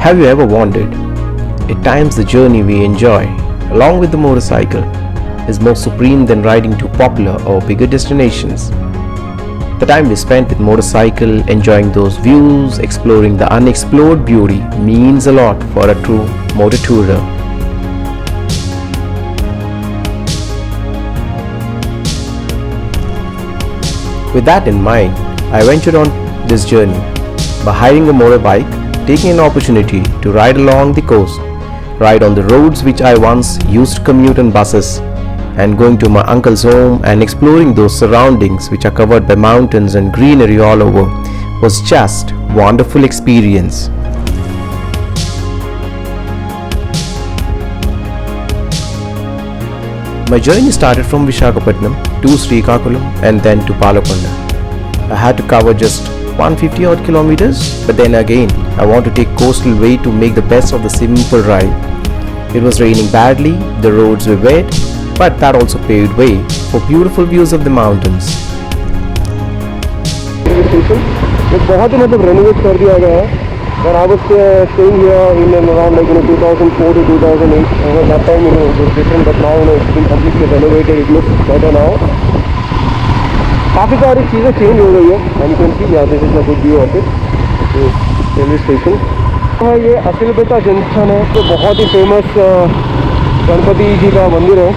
Have you ever wondered? At times the journey we enjoy, along with the motorcycle, is more supreme than riding to popular or bigger destinations. The time we spent with motorcycle, enjoying those views, exploring the unexplored beauty means a lot for a true motor tourer. With that in mind, I ventured on this journey by hiring a motorbike, taking an opportunity to ride along the coast, ride on the roads which I once used to commute on buses, and going to my uncle's home and exploring those surroundings which are covered by mountains and greenery all over was just wonderful experience. My journey started from Visakhapatnam to Srikakulam and then to Palakonda. I had to cover just 150 odd kilometers, but then again I want to take coastal way to make the best of the simple ride. It was raining badly, the roads were wet, but that also paved way for beautiful views of the mountains. बहुत ही मतलब renovate कर दिया गया है. When I was staying here in and around 2004 to 2008, over that time it was different, but now it's been completely renovated. It looks better now. काफ़ी सारी चीज़ें change हो गई है. एंड यू कैन सी यहाँ this is a good view of it. Railway station है ये. असिलबेटा junction है तो बहुत ही फेमस गणपति जी का मंदिर है.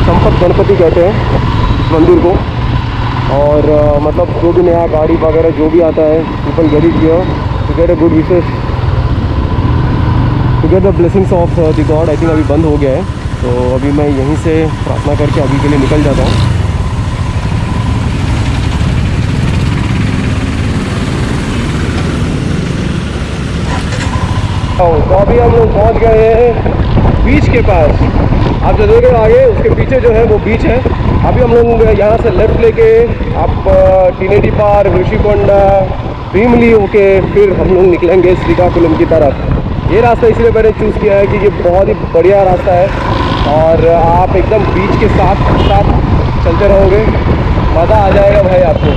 संपत गणपति कहते हैं मंदिर को. और मतलब जो भी नया गाड़ी वगैरह जो भी आता है, people get it here to get a good wishes, to get the blessings of the God. I think अभी बंद हो गया है, तो अभी मैं यहीं से प्रार्थना करके अभी के लिए निकल जाता हूँ. तो अभी हम लोग पहुँच गए हैं बीच के पास. आप जो देख रहे हो आगे, उसके पीछे जो है वो बीच है. अभी हम लोग यहाँ से लेफ़्ट लेके आप टिनेटी पार, ऋषिकोंडा, भीमली होके फिर हम लोग निकलेंगे श्रीकाकुलम की तरफ. ये रास्ता इसलिए मैंने चूज़ किया है कि ये बहुत ही बढ़िया रास्ता है और आप एकदम बीच के साथ चलते रहोगे, मज़ा आ जाएगा भाई आपको.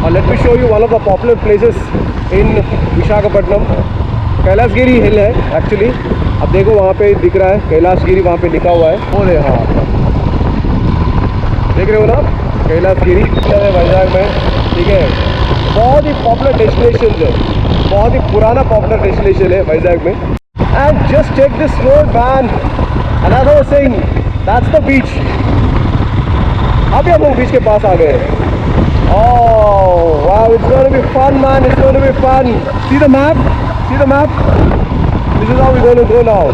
और let me show you one of the popular places in Visakhapatnam. Kailashgiri hill है एक्चुअली. अब देखो वहाँ पे दिख रहा है कैलाशगिरी, वहाँ पे लिखा हुआ है वो है. हाँ देख रहे हो ना, कैलाशगिरी है वैजाग में. ठीक है, बहुत ही पॉपुलर डेस्टिनेशन है, बहुत ही पुराना पॉपुलर डेस्टिनेशन है वैजाग में. And just take this road man. And I was saying that's the beach. अभी हम लोग बीच के पास आ गए. Oh wow, it's gonna be fun man, it's gonna be fun. See the map, see the map. This is how we're going to go now.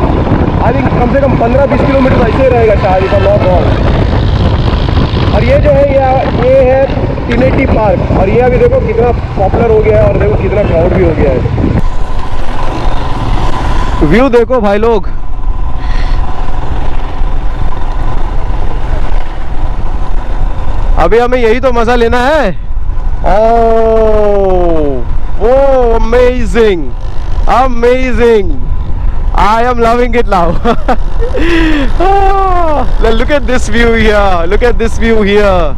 I think कम से कम 15-20 kilometre ऐसे ही रहेगा शायद, if I'm not wrong. और ये जो है ये है टिनेटी पार्क. और ये अभी देखो कितना पॉपुलर हो गया है और देखो कितना क्राउड भी हो गया है. व्यू देखो भाई लोग. अभी हमें यही तो मजा लेना है. ओह amazing, amazing. I am loving it now. Look at this view here, look at this view here.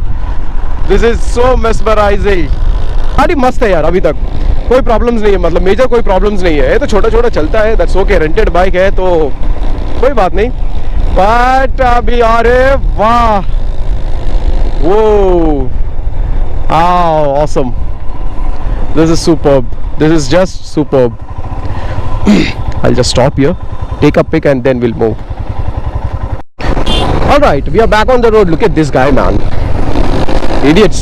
This is so mesmerizing. गाड़ी मस्त है यार. अभी तक कोई प्रॉब्लम्स नहीं है, मतलब मेजर कोई प्रॉब्लम्स नहीं है. ये तो छोटा छोटा चलता है, दैट्स ओके. रेंटेड बाइक है तो कोई बात नहीं. बट अभी अरे वाह, वो awesome. This is superb. This is just superb. I'll just stop here, take a pic and then we'll move. Alright, we are back on the road. Look at this guy man. Idiots.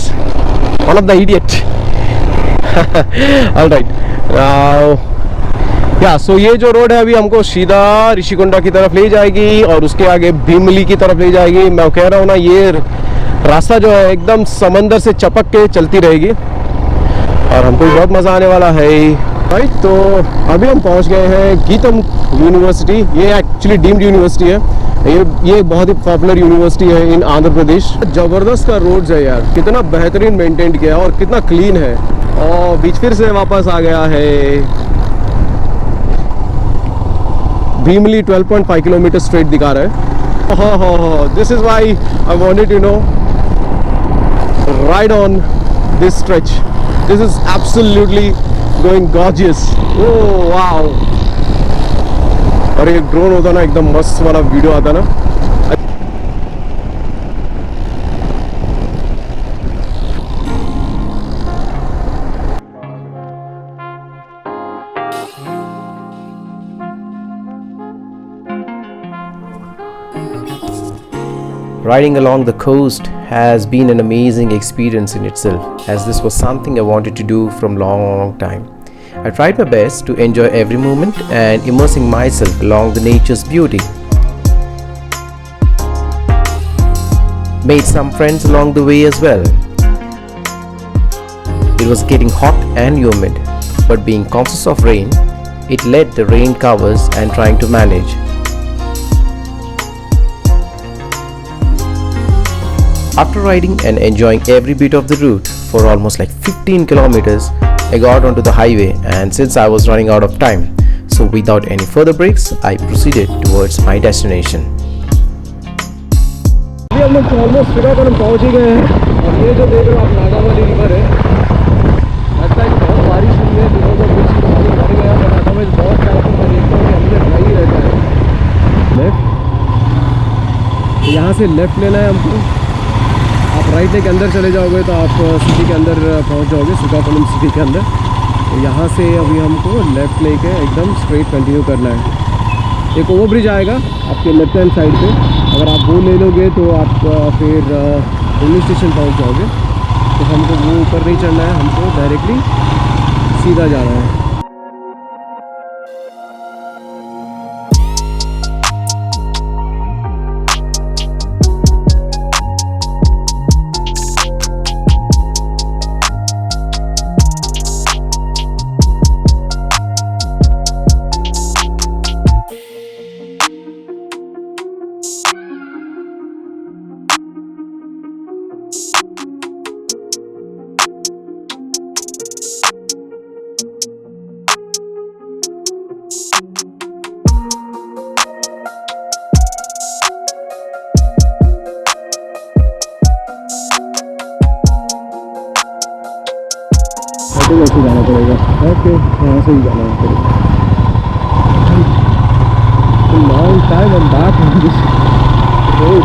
One of the idiot. Alright. Now yeah, so ये जो road है अभी हमको सीधा ऋषिकोंडा की तरफ ले जाएगी और उसके आगे भीमली की तरफ ले जाएगी. मैं कह रहा हूँ ना, ये रास्ता जो है एकदम समंदर से चपक के चलती रहेगी. और हमको भी बहुत मज़ा आने वाला है भाई। तो अभी हम पहुंच गए हैं गीतम यूनिवर्सिटी। ये एक्चुअली डीम्ड यूनिवर्सिटी है। ये बहुत ही पॉपुलर यूनिवर्सिटी है इन आंध्र प्रदेश। ज़बरदस्त का रोड्स है यार, कितना बेहतरीन मेंटेन किया और कितना क्लीन है। और बीच फिर से वापस आ गया है। भीमली 12.5 किलोमीटर स्ट्रेट दिखा रहा है। This is why I wanted to no ride on this stretch. This is absolutely going gorgeous. Oh wow. और एक ड्रोन होता ना, एकदम मस्त वाला वीडियो आता ना। Riding along the coast has been an amazing experience in itself, as this was something I wanted to do from long time. I tried my best to enjoy every moment and immersing myself along the nature's beauty. Made some friends along the way as well. It was getting hot and humid, but being conscious of rain, it led the rain covers and trying to manage. After riding and enjoying every bit of the route for almost like 15 kilometers, I got onto the highway, and since I was running out of time, so without any further breaks, I proceeded towards my destination. अभी हम लोग almost Srikakulam पहुँच ही गए हैं। और ये जो देख रहे हो आप नागावली रिवर है, लगता है कि बहुत बारिश हुई है, दिनों को बीच में पानी भर गया। बट नागावली बहुत टाइम से मैं देखता हूँ कि अंदर ड्राई ही रहता है। लेफ्ट, यहाँ से लेफ्ट लेना है हमको। आप राइट लेके अंदर चले जाओगे तो आप सिटी के अंदर पहुंच जाओगे, श्रीकाकुलम सिटी के अंदर। तो यहाँ से अभी हमको लेफ़्ट लेके एकदम स्ट्रेट कंटिन्यू करना है। एक ओवरब्रिज आएगा आपके लेफ्ट हैंड साइड पे, अगर आप वो ले लोगे तो आप फिर पुलिस स्टेशन पहुँच जाओगे। तो हमको वो ऊपर नहीं चढ़ना है, हमको डायरेक्टली सीधा जाना है। ऐसे जाना पड़ेगा। ओके, यहाँ से ही जाना पड़ेगा। लॉन्ग टाइम हम बैक ऑन दिस रोड।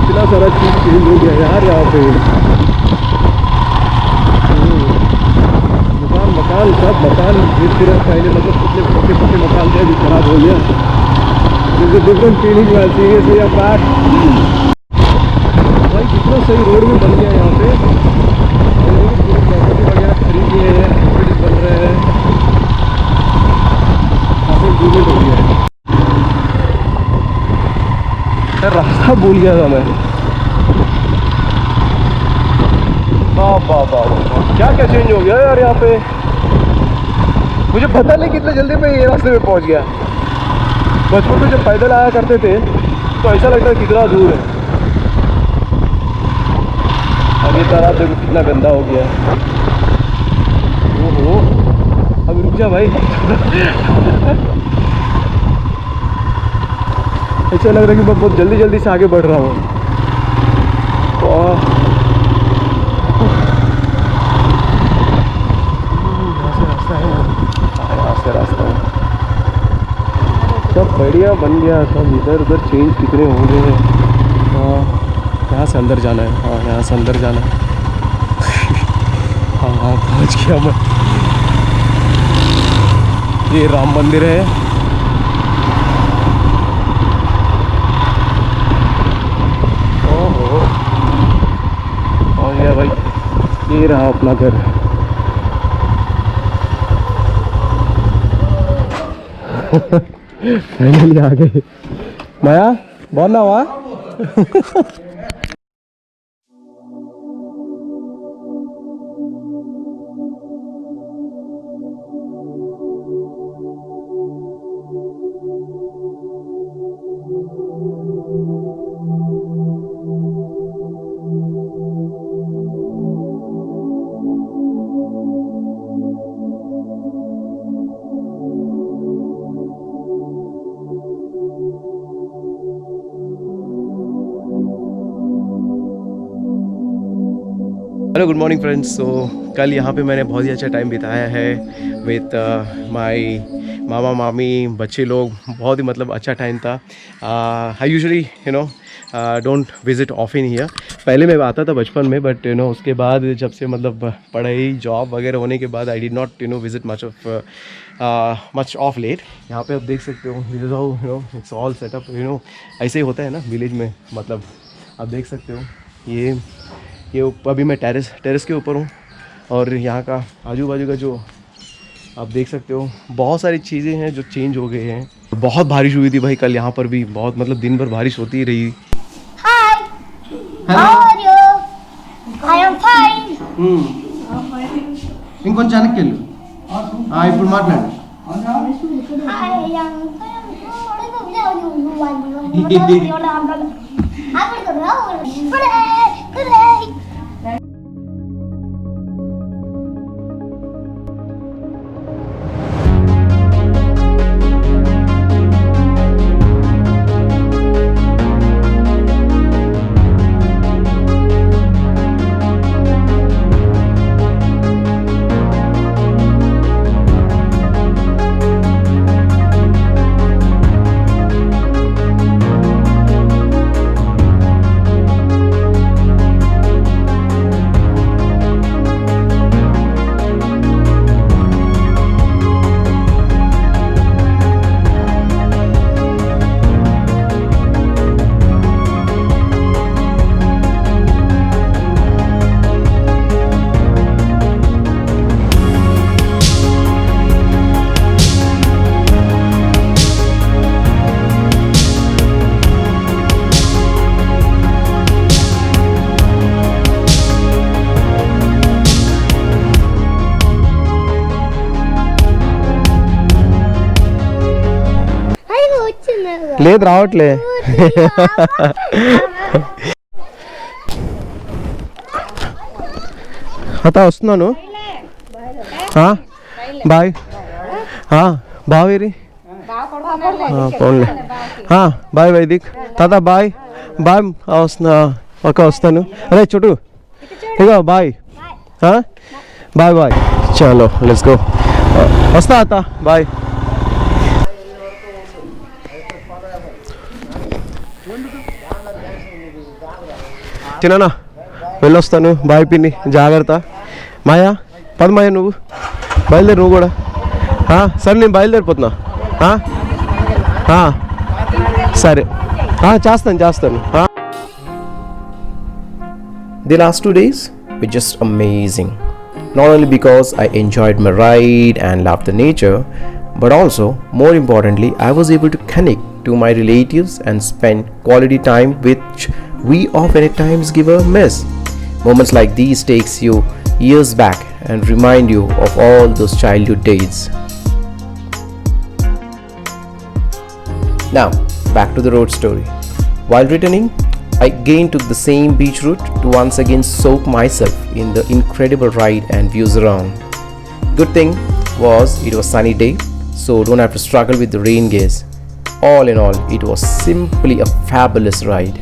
इतना सारा चीज़ चेंज हो गया यार यहाँ पे। मकान सब मकान पहले मतलब कितने पक्के मकान थे, अभी खराब हो गया। डिफरेंट फीलिंग आती है। सो या बैक भाई कितना सही रोड में बन गया यहाँ पे। वगैरह खरीद लिए हैं, हॉस्पिटल बन रहे हैं, काफ़ी इम्प्रूवमेंट हो गया है। रास्ता भूल गया था मैं। वाह क्या चेंज हो गया यार यहाँ पे। मुझे पता नहीं कितने जल्दी मैं ये रास्ते में पहुँच गया। बचपन में जब पैदल आया करते थे तो ऐसा लगता है कितना दूर है। अब ये तालाब देखो कितना गंदा हो गया है। ओहो, अब रुक जा भाई। ऐसा लग रहा है कि मैं बहुत जल्दी से आगे बढ़ रहा हूँ। यहाँ से रास्ता है, सब बढ़िया बन गया। सब इधर उधर चेंज कितने हो गए हैं। यहाँ से अंदर जाना है। हाँ, यहाँ से अंदर जाना है। हाँ पहुँच गया मैं। ये राम मंदिर है। ओहो, पहुँच गया भाई। ये रहा अपना घर। फाइनली आ गए। माया बहुत ना हुआ। Hello good morning friends. So कल यहाँ पे मैंने बहुत ही अच्छा टाइम बिताया है विथ माय मामा मामी बच्चे लोग। बहुत ही मतलब अच्छा टाइम था। I usually don't visit often here. पहले मैं आता था बचपन में, बट उसके बाद जब से मतलब पढ़ाई जॉब वगैरह होने के बाद I did not visit much of late. यहाँ पे आप देख सकते हो, this is how it's all setup. ऐसे ही होता है ना विलेज में। मतलब आप देख सकते हो ये अभी मैं टेरेस के ऊपर हूँ, और यहाँ का आजू बाजू का जो आप देख सकते हो बहुत सारी चीज़ें हैं जो चेंज हो गए हैं। बहुत बारिश हुई थी भाई कल यहाँ पर भी, बहुत मतलब दिन भर बारिश होती ही रही। Hi. How are you? I am fine. ఇంకొంచెం వెనక్కి వెళ్ళు. ఇప్పుడు మాట్లాడు. లేదు రావట్లే. అత్త వస్తున్నాను. బాయ్. బావేరి పోన్లే. బాయ్ వైదిక్ తాత బాయ్. బాయ్ వస్తున్నా ఒక వస్తాను. అరే చుట్టూ ఇగో బాయ్. Bye bye. చలో లెట్స్ గో. వస్తా అత్త బాయ్. తిననా వెళ్ళొస్తాను. బాయ్ పిన్ని జాగ్రత్త. మాయా పద మాయా, నువ్వు బయలుదేరు నువ్వు కూడా. సరే నేను బయలుదేరిపోతున్నా. సరే చేస్తాను. The last 2 days were just amazing. Not only because I enjoyed my ride and loved the nature, but also, more importantly, I was able to connect to my relatives and spend quality time which we often at times give a miss. Moments like these takes you years back and remind you of all those childhood days. Now, back to the road story. While returning, I again took the same beach route to once again soak myself in the incredible ride and views around. Good thing was it was sunny day, so don't have to struggle with the rain gaze. All in all, it was simply a fabulous ride.